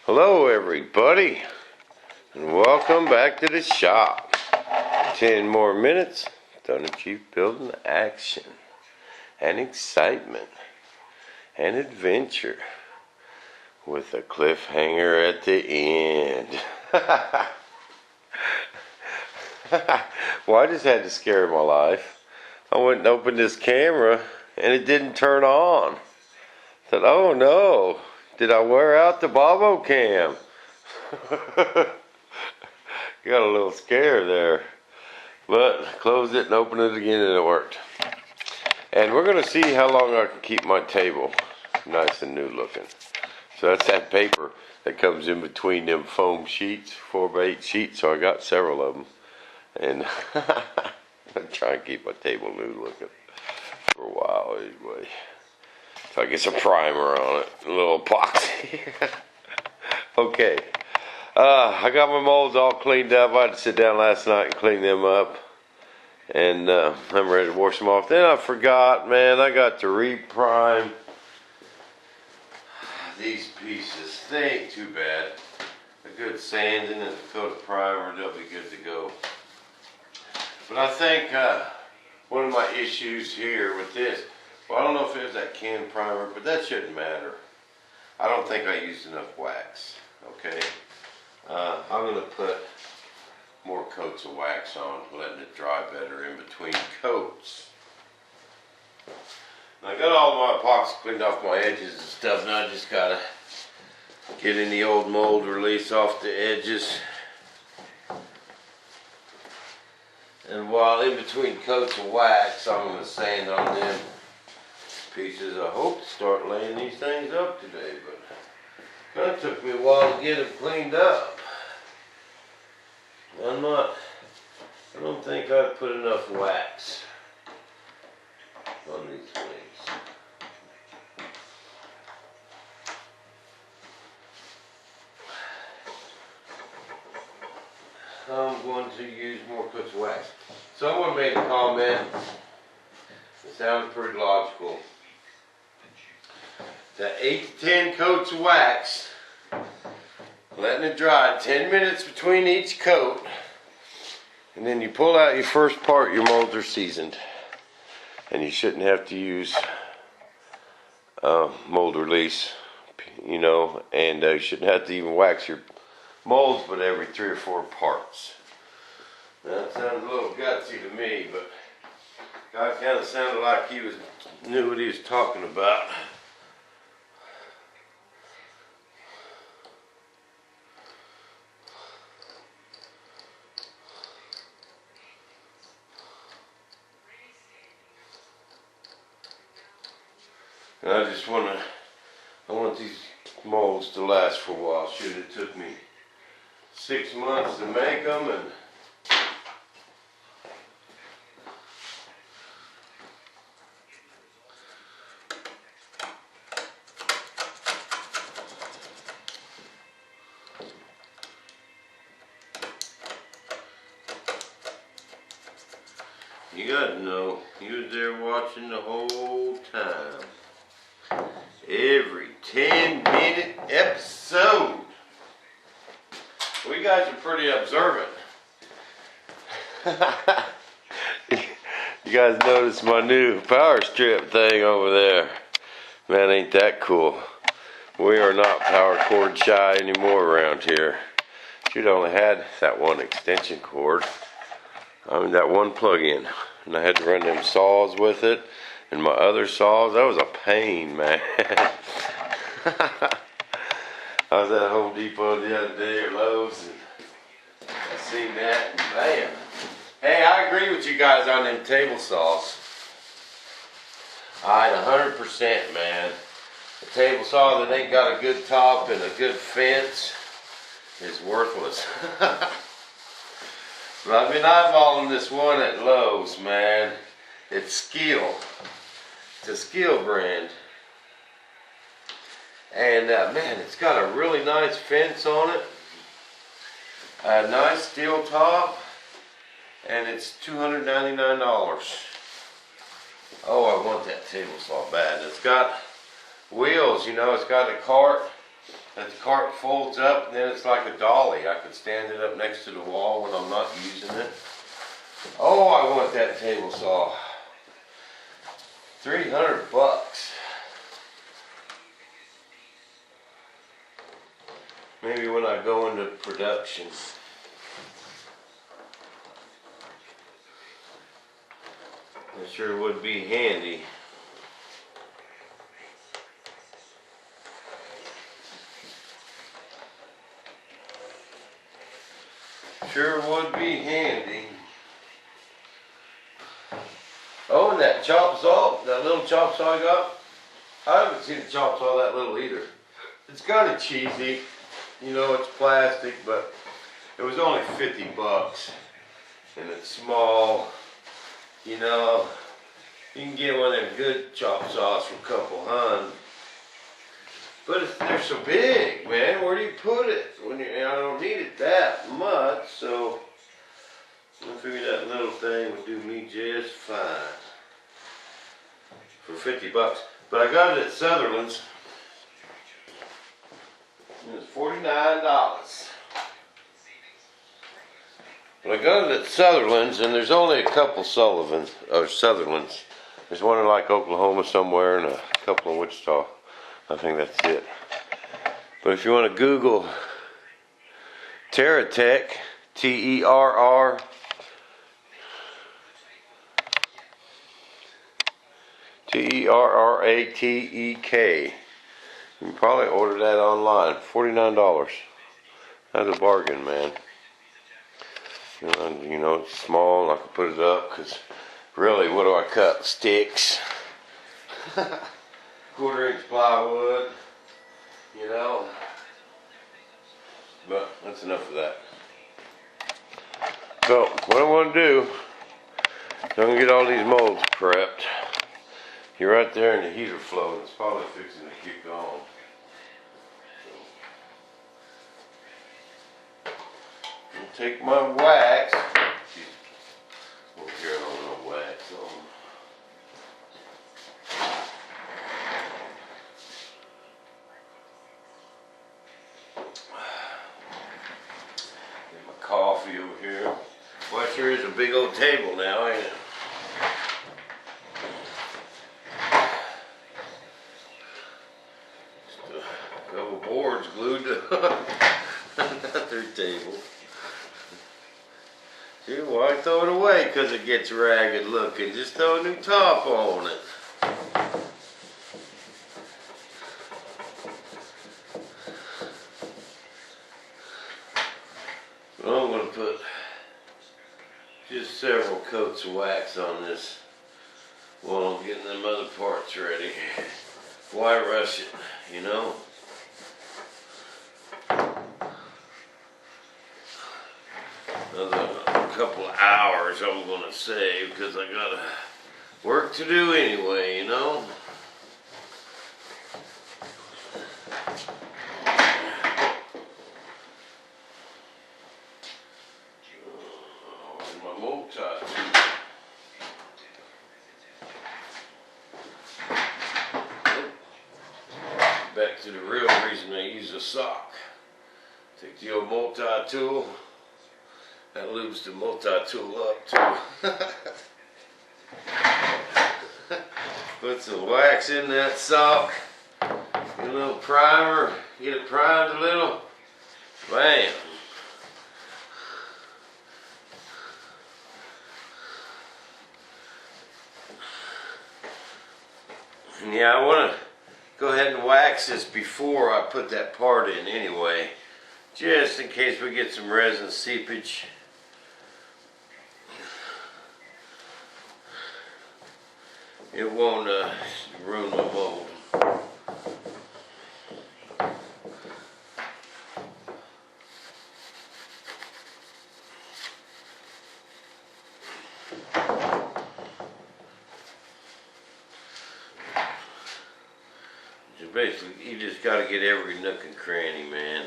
Hello everybody, and welcome back to the shop. 10 more minutes, thunderchief building action, and excitement, and adventure, with a cliffhanger at the end. Well, I just had to scare my life. I went and opened this camera, and it didn't turn on. I thought, oh no. Did I wear out the Bobo cam? Got a little scared there. But closed it and opened it again and it worked. And we're going to see how long I can keep my table nice and new looking. So that's that paper that comes in between them foam sheets, 4x8 sheets. So I got several of them. And I'm trying to keep my table new looking for a while anyway. So I get some primer on it, a little epoxy. Okay, I got my molds all cleaned up. I had to sit down last night and clean them up, and I'm ready to wash them off. Then I forgot, man, I got to reprime these pieces. They ain't too bad. A good sanding and a coat of primer, they'll be good to go. But I think one of my issues here with this, well, I don't know if it was that can primer, but that shouldn't matter. I don't think I used enough wax, okay? I'm going to put more coats of wax on, letting it dry better in between coats. And I got all of my epoxy cleaned off my edges and stuff. Now I just got to get any old mold release off the edges. And while in between coats of wax, I'm going to sand on them pieces. I hope to start laying these things up today, but kind of took me a while to get them cleaned up. I don't think I've put enough wax on these things. I'm going to use more coats of wax. Someone made a comment, it sounds pretty logical, that 8 to 10 coats of wax, letting it dry 10 minutes between each coat, and then you pull out your first part, your molds are seasoned, and you shouldn't have to use mold release, you know, and you shouldn't have to even wax your molds but every 3 or 4 parts. Now, that sounds a little gutsy to me, but guy kind of sounded like he knew what he was talking about. And I want these molds to last for a while. Shoot, it took me 6 months to make them, and you gotta know, you was there watching the whole time. Every 10-minute episode. Well, you guys are pretty observant. You guys notice my new power strip thing over there. Man, ain't that cool. We are not power cord shy anymore around here. Should only had that one extension cord. I mean, that one plug-in. And I had to run them saws with it. And my other saws, that was a pain, man. I was at Home Depot the other day, or Lowe's, and I seen that, and bam. Hey, I agree with you guys on them table saws. Alright, 100%, man. A table saw that ain't got a good top and a good fence is worthless. But I've been eyeballing this one at Lowe's, man. It's Skill. It's a Skill brand. And man, it's got a really nice fence on it. A nice steel top. And it's $299. Oh, I want that table saw bad. It's got wheels, you know, it's got a cart that the cart folds up, and then it's like a dolly. I could stand it up next to the wall when I'm not using it. Oh, I want that table saw. 300 bucks. Maybe when I go into production. It sure would be handy. Sure would be handy. Oh, and that chop saw, that little chop saw I got, I haven't seen a chop saw that little either. It's kind of cheesy, you know, it's plastic, but it was only 50 bucks. And it's small, you know. You can get one of them good chop saws for a couple $100. But they're so big, man. Where do you put it? I don't need it that much, so I figured that little thing would do me just fine for 50 bucks. But I got it at Sutherland's. It was $49. But I got it at Sutherland's, and there's only a couple Sutherland's. There's one in like Oklahoma somewhere, and a couple in Wichita. I think that's it. But if you want to Google Terratech, Terr, Terratek, you can probably order that online. $49. That's a bargain, man. You know, it's small, and I can put it up, because really, what do I cut? Sticks. 1/4-inch plywood, you know. But that's enough of that. So, what I want to do, I'm going to get all these molds prepped. You're right there in the heater flow. It's probably fixing to kick on. I'll take my wax. Over here, I don't know wax on. Get my coffee over here. Well, it sure is a big old table now, ain't it? Just a couple boards glued to another table. See, why throw it away because it gets ragged looking? Just throw a new top on it. Well, I'm going to put just several coats of wax on this while I'm getting them other parts ready. Why rush it, you know? Another couple of hours I'm going to save because I got work to do anyway, you know? My multi-tool. Back to the real reason I use a sock. Take the old multi-tool. That lubes the multi-tool up too. Put some wax in that sock. Get a little primer. Get it primed a little. Bam. And yeah, I want to go ahead and wax this before I put that part in anyway. Just in case we get some resin seepage. It won't ruin my mold. So basically, you just got to get every nook and cranny, man.